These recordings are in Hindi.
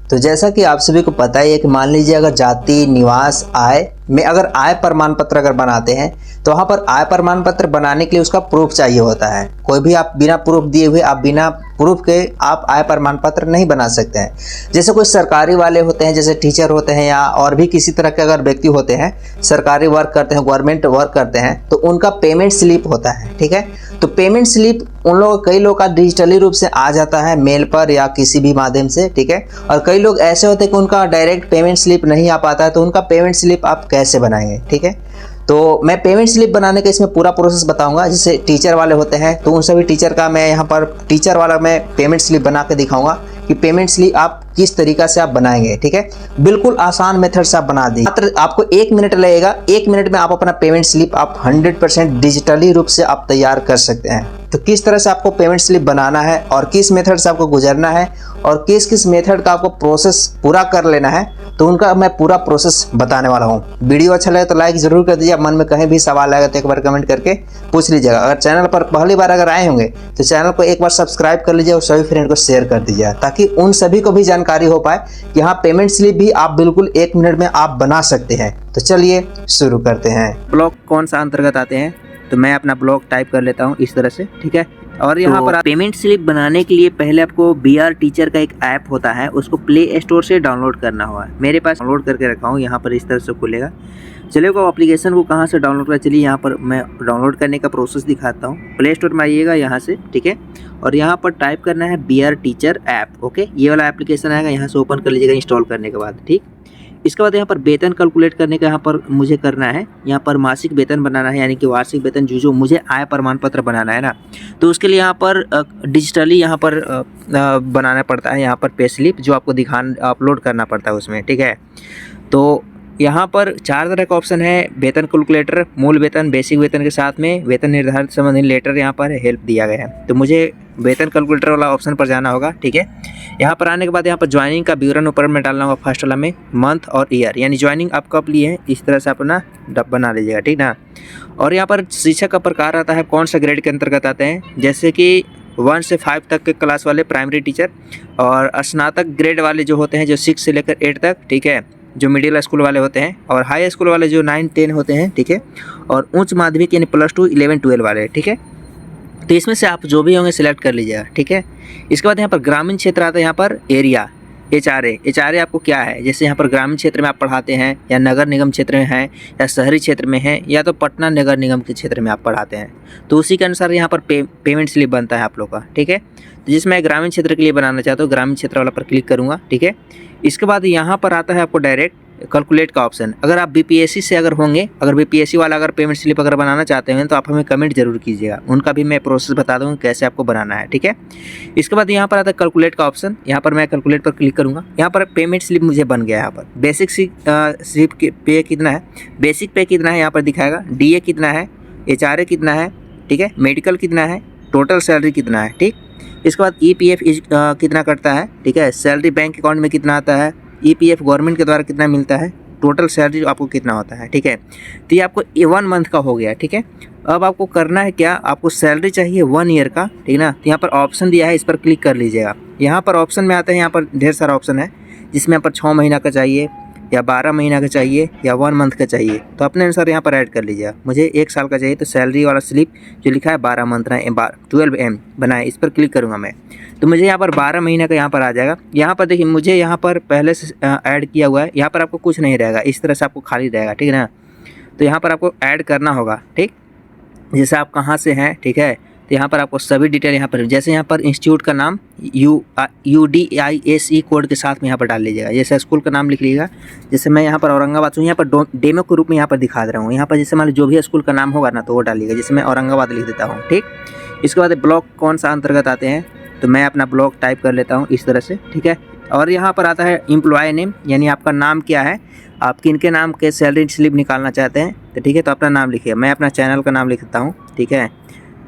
तो जैसा कि आप सभी को पता ही है कि मान लीजिए अगर जाति, निवास, आय में अगर आय प्रमाण पत्र अगर बनाते हैं तो वहाँ पर आय प्रमाण पत्र बनाने के लिए उसका प्रूफ चाहिए होता है। कोई भी आप बिना प्रूफ दिए हुए, आप बिना प्रूफ के आप आय प्रमाण पत्र नहीं बना सकते हैं। जैसे कोई सरकारी वाले होते हैं, जैसे टीचर होते हैं या और भी किसी तरह के अगर व्यक्ति होते हैं, सरकारी वर्क करते हैं, गवर्नमेंट वर्क करते हैं, तो उनका पेमेंट स्लिप होता है, ठीक है। तो पेमेंट स्लिप उन लोग कई लोग का डिजिटली रूप से आ जाता है मेल पर या किसी भी माध्यम से, ठीक है। और कई लोग ऐसे होते हैं कि उनका डायरेक्ट पेमेंट स्लिप नहीं आ पाता है, तो उनका पेमेंट स्लिप आप कैसे बनाएंगे, ठीक है। तो मैं पेमेंट स्लिप बनाने का इसमें पूरा प्रोसेस बताऊंगा। जैसे टीचर वाले होते हैं तो उन सभी टीचर का मैं यहाँ पर टीचर वाला मैं पेमेंट स्लिप बना के दिखाऊंगा कि पेमेंट स्लिप आप किस तरीका से आप बनाएंगे, ठीक है। बिल्कुल आसान मेथड से आप बना देंगे। मात्र आपको 1 मिनट लगेगा। 1 मिनट में आप अपना पेमेंट स्लिप आप 100% डिजिटली रूप से आप तैयार कर सकते हैं। तो किस तरह से आपको पेमेंट स्लिप बनाना है और किस मेथड से आपको गुजरना है और किस किस मेथड का आपको प्रोसेस पूरा कर लेना है, तो उनका मैं पूरा प्रोसेस बताने वाला हूँ। वीडियो अच्छा लगे तो लाइक जरूर कर दीजिए। मन में कहीं भी सवाल आएगा तो एक बार कमेंट करके पूछ लीजिएगा। अगर चैनल पर पहली बार अगर आए होंगे तो चैनल को एक बार सब्सक्राइब कर लीजिए और सभी फ्रेंड को शेयर कर दीजिए, ताकि उन सभी को भी जानकारी हो पाए कि हाँ, पेमेंट स्लिप भी आप बिल्कुल 1 मिनट में आप बना सकते हैं। तो चलिए शुरू करते हैं। ब्लॉक कौन सा अंतर्गत आते हैं, तो मैं अपना ब्लॉक टाइप कर लेता हूँ इस तरह से, ठीक है। और यहाँ पर पेमेंट स्लिप बनाने के लिए पहले आपको BR टीचर का एक ऐप होता है, उसको प्ले स्टोर से डाउनलोड करना होगा। मेरे पास डाउनलोड करके रखा हूँ, यहाँ पर इस तरह से खुलेगा। चलिए वो एप्लीकेशन को कहाँ से डाउनलोड करें, चलिए यहाँ पर मैं डाउनलोड करने का प्रोसेस दिखाता हूँ। प्ले स्टोर में आइएगा यहाँ से, ठीक है। और यहाँ पर टाइप करना है BR टीचर ऐप, ओके। ये वाला एप्लीकेशन आएगा, यहाँ से ओपन कर लीजिएगा इंस्टॉल करने के बाद, ठीक। इसके बाद यहाँ पर वेतन कैलकुलेट करने का यहाँ पर मुझे करना है। यहाँ पर मासिक वेतन बनाना है, यानी कि वार्षिक वेतन जो मुझे आय प्रमाण पत्र बनाना है ना, तो उसके लिए यहाँ पर डिजिटली यहाँ पर बनाना पड़ता है। यहाँ पर पे स्लिप जो आपको अपलोड करना पड़ता है उसमें, ठीक है। तो यहाँ पर 4 तरह का ऑप्शन है। वेतन कैलकुलेटर, मूल वेतन, बेसिक वेतन के साथ में वेतन निर्धारित संबंधी लेटर यहाँ पर हेल्प दिया गया है। तो मुझे वेतन कैलकुलेटर वाला ऑप्शन पर जाना होगा, ठीक है। यहाँ पर आने के बाद यहाँ पर ज्वाइनिंग का विवरण ऊपर में डालना होगा, फर्स्ट वाला में मंथ और ईयर, यानी ज्वाइनिंग आप कब लिए हैं, इस तरह से अपना बना लीजिएगा, ठीक ना। और यहाँ पर शिक्षक का प्रकार आता है, कौन सा ग्रेड के अंतर्गत आते हैं, जैसे कि 1 से 5 तक के क्लास वाले प्राइमरी टीचर, और स्नातक ग्रेड वाले जो होते हैं जो 6 से लेकर 8 तक, ठीक है, जो मिडिल स्कूल वाले होते हैं, और हाई स्कूल वाले जो 9, 10 होते हैं, ठीक है, और उच्च माध्यमिक यानी +2, 11, 12 वाले, ठीक है। तो इसमें से आप जो भी होंगे सिलेक्ट कर लीजिएगा, ठीक है। इसके बाद यहाँ पर ग्रामीण क्षेत्र आता है, यहाँ पर एरिया HRA आपको क्या है, जैसे यहाँ पर ग्रामीण क्षेत्र में आप पढ़ाते हैं या नगर निगम क्षेत्र में हैं या शहरी क्षेत्र में हैं या तो पटना नगर निगम के क्षेत्र में आप पढ़ाते हैं, तो उसी के अनुसार यहाँ पर पेमेंट स्लिप बनता है आप लोग का, ठीक है। तो जिसमें ग्रामीण क्षेत्र के लिए बनाना चाहता हूँ, ग्रामीण क्षेत्र वाला पर क्लिक करूँगा, ठीक है। इसके बाद यहाँ पर आता है आपको डायरेक्ट कैलकुलेट का ऑप्शन। अगर आप BPSC से अगर होंगे, अगर BPSC वाला अगर पेमेंट स्लिप अगर बनाना चाहते हैं तो आप हमें कमेंट जरूर कीजिएगा, उनका भी मैं प्रोसेस बता दूँगा कैसे आपको बनाना है, ठीक है। इसके बाद यहाँ पर आता है कैलकुलेट का ऑप्शन। यहाँ पर मैं कैलकुलेट पर क्लिक करूँगा। यहाँ पर पेमेंट स्लिप मुझे बन गया। यहाँ पर बेसिक स्लिप पे कितना है, बेसिक पे कितना है यहाँ पर दिखाएगा, DA कितना है, HRA कितना है, ठीक है, मेडिकल कितना है, टोटल सैलरी कितना है, ठीक। इसके बाद EPF कितना कटता है, ठीक है, सैलरी बैंक अकाउंट में कितना आता है, EPF गवर्नमेंट के द्वारा कितना मिलता है, टोटल सैलरी आपको कितना होता है, ठीक है। तो ये आपको 1 मंथ का हो गया, ठीक है। अब आपको करना है क्या, आपको सैलरी चाहिए 1 ईयर का, ठीक ना। तो यहाँ पर ऑप्शन दिया है, इस पर क्लिक कर लीजिएगा। यहाँ पर ऑप्शन में आता है, यहाँ पर ढेर सारा ऑप्शन है, जिसमें यहाँ पर 6 महीना का चाहिए या 12 महीना का चाहिए या 1 मंथ का चाहिए, तो अपने अनुसार यहाँ पर ऐड कर लीजिएगा। मुझे 1 साल का चाहिए, तो सैलरी वाला स्लिप जो लिखा है 12 मंथ ना 12M बनाए, इस पर क्लिक करूँगा मैं, तो मुझे यहाँ पर 12 महीने का यहाँ पर आ जाएगा। यहाँ पर देखिए मुझे यहाँ पर पहले से ऐड किया हुआ है, यहाँ पर आपको कुछ नहीं रहेगा, इस तरह से आपको खाली रहेगा, ठीक है ना। तो यहाँ पर आपको ऐड करना होगा, ठीक, जैसे आप कहाँ से हैं, ठीक है। तो यहाँ पर आपको सभी डिटेल यहाँ पर, जैसे यहाँ पर इंस्टीट्यूट का नाम UDISE कोड के साथ में यहाँ पर डाल लीजिएगा। जैसे स्कूल का नाम लिख लीजिएगा, जैसे मैं यहाँ पर औरंगाबाद हूँ, यहाँ पर डेमो के रूप में यहाँ पर दिखा दे रहा हूँ। यहाँ पर जैसे मान लो जो भी स्कूल का नाम होगा ना, तो वो डालिएगा, जैसे मैं औरंगाबाद लिख देता हूँ, ठीक। इसके बाद ब्लॉक कौन सा अंतर्गत आते हैं, तो मैं अपना ब्लॉक टाइप कर लेता हूँ इस तरह से, ठीक है। और यहाँ पर आता है एम्प्लॉय नेम, यानी आपका नाम क्या है, आप किनके नाम के सैलरी स्लिप निकालना चाहते हैं, तो ठीक है, तो अपना नाम लिखिए। मैं अपना चैनल का नाम लिख देता हूँ, ठीक है।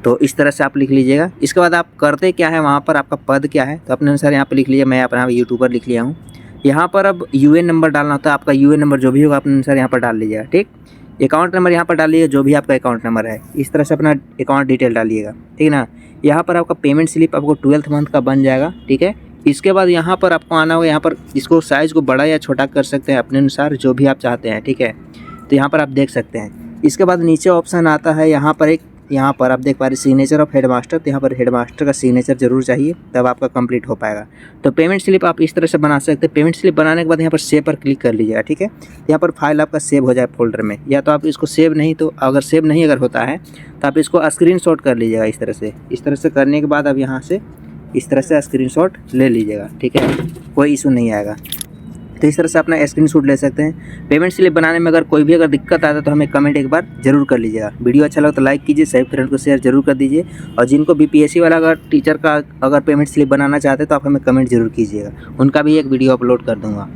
तो इस तरह से आप लिख लीजिएगा। इसके बाद आप करते क्या है, वहाँ पर आपका पद क्या है, तो अपने अनुसार यहाँ पर लिख लीजिए। मैं अपना यूट्यूबर लिख लिया हूँ। यहाँ पर अब UN नंबर डालना होता है, आपका UN नंबर जो भी होगा अपने अनुसार यहाँ पर डाल लीजिएगा, ठीक। अकाउंट नंबर यहाँ पर डालिएगा, जो भी आपका अकाउंट नंबर है, इस तरह से अपना अकाउंट डिटेल डालिएगा, ठीक है ना। यहाँ पर आपका पेमेंट स्लिप आपको 12th मंथ का बन जाएगा, ठीक है। इसके बाद यहाँ पर आपको आना होगा, यहाँ पर इसको साइज़ को बड़ा या छोटा कर सकते हैं अपने अनुसार, जो भी आप चाहते हैं, ठीक है। तो यहाँ पर आप देख सकते हैं। इसके बाद नीचे ऑप्शन आता है, यहाँ पर आप देख पा रहे सिग्नेचर ऑफ हेडमास्टर। तो यहाँ पर हेडमास्टर का सिग्नेचर जरूर चाहिए, तब आपका कंप्लीट हो पाएगा। तो पेमेंट स्लिप आप इस तरह से बना सकते हैं। पेमेंट स्लिप बनाने के बाद यहाँ पर सेव पर क्लिक कर लीजिएगा, ठीक है। यहाँ पर फाइल आपका सेव हो जाए फोल्डर में, या तो आप इसको सेव नहीं, तो अगर सेव नहीं अगर होता है तो आप इसको स्क्रीनशॉट कर लीजिएगा इस तरह से। इस तरह से करने के बाद अब यहाँ से इस तरह से स्क्रीनशॉट ले लीजिएगा, ठीक है, कोई इशू नहीं आएगा। तो इस तरह से अपना स्क्रीनशॉट ले सकते हैं। पेमेंट स्लिप बनाने में अगर कोई भी अगर दिक्कत आता है तो हमें कमेंट एक बार जरूर कर लीजिएगा। वीडियो अच्छा लगा तो लाइक कीजिए, सभी फ्रेंड को शेयर जरूर कर दीजिए। और जिनको बीपीएससी वाला अगर टीचर का अगर पेमेंट स्लिप बनाना चाहते हैं तो आप हमें कमेंट जरूर कीजिएगा, उनका भी एक वीडियो अपलोड कर दूँगा।